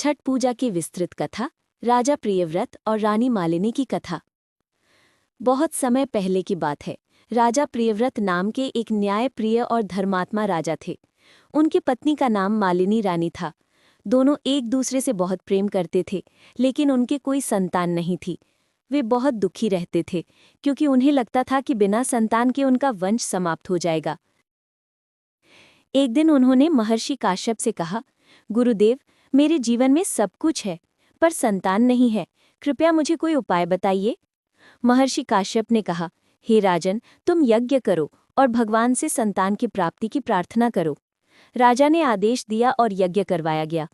छठ पूजा की विस्तृत कथा, राजा प्रियव्रत और रानी मालिनी की कथा। बहुत समय पहले की बात है। राजा प्रियव्रत नाम के एक न्यायप्रिय और धर्मात्मा राजा थे। उनकी पत्नी का नाम मालिनी रानी था। दोनों एक दूसरे से बहुत प्रेम करते थे, लेकिन उनके कोई संतान नहीं थी। वे बहुत दुखी रहते थे, क्योंकि उन्हें लगता था कि बिना संतान के उनका वंश समाप्त हो जाएगा। एक दिन उन्होंने महर्षि काश्यप से कहा, गुरुदेव, मेरे जीवन में सब कुछ है, पर संतान नहीं है। कृपया मुझे कोई उपाय बताइए। महर्षि काश्यप ने कहा, हे राजन, तुम यज्ञ करो और भगवान से संतान की प्राप्ति की प्रार्थना करो। राजा ने आदेश दिया और यज्ञ करवाया गया।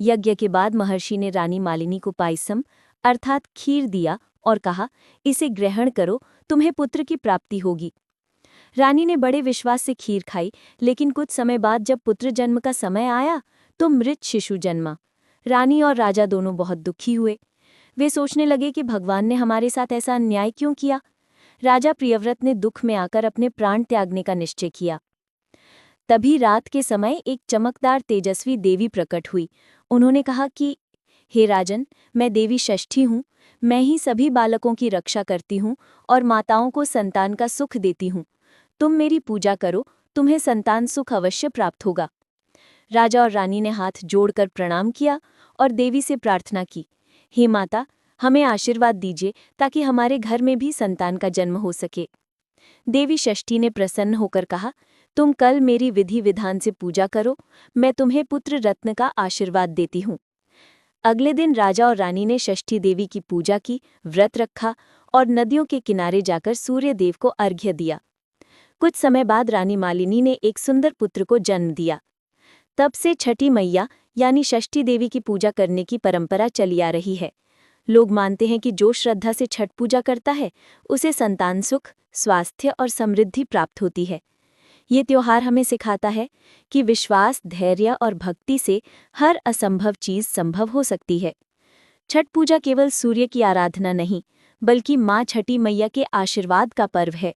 यज्ञ के बाद महर्षि ने रानी मालिनी को पायसम अर्थात खीर दिया और कहा, इसे ग्रहण करो, तुम्हें पुत्र की प्राप्ति होगी। रानी ने बड़े विश्वास से खीर खाई, लेकिन कुछ समय बाद जब पुत्र जन्म का समय आया तो मृत शिशु जन्मा। रानी और राजा दोनों बहुत दुखी हुए। वे सोचने लगे कि भगवान ने हमारे साथ ऐसा अन्याय क्यों किया। राजा प्रियव्रत ने दुख में आकर अपने प्राण त्यागने का निश्चय किया। तभी रात के समय एक चमकदार तेजस्वी देवी प्रकट हुई। उन्होंने कहा कि हे राजन, मैं देवी षष्ठी हूँ। मैं ही सभी बालकों की रक्षा करती हूँ और माताओं को संतान का सुख देती हूँ। तुम मेरी पूजा करो, तुम्हें संतान सुख अवश्य प्राप्त होगा। राजा और रानी ने हाथ जोड़कर प्रणाम किया और देवी से प्रार्थना की, हे माता, हमें आशीर्वाद दीजिए ताकि हमारे घर में भी संतान का जन्म हो सके। देवी षष्ठी ने प्रसन्न होकर कहा, तुम कल मेरी विधि विधान से पूजा करो, मैं तुम्हें पुत्र रत्न का आशीर्वाद देती हूँ। अगले दिन राजा और रानी ने षष्ठी देवी की पूजा की, व्रत रखा और नदियों के किनारे जाकर सूर्य देव को अर्घ्य दिया। कुछ समय बाद रानी मालिनी ने एक सुंदर पुत्र को जन्म दिया। तब से छठी मैया यानी षष्ठी देवी की पूजा करने की परंपरा चली आ रही है। लोग मानते हैं कि जो श्रद्धा से छठ पूजा करता है, उसे संतान सुख, स्वास्थ्य और समृद्धि प्राप्त होती है। ये त्योहार हमें सिखाता है कि विश्वास, धैर्य और भक्ति से हर असंभव चीज संभव हो सकती है। छठ पूजा केवल सूर्य की आराधना नहीं, बल्कि माँ छठी मैया के आशीर्वाद का पर्व है।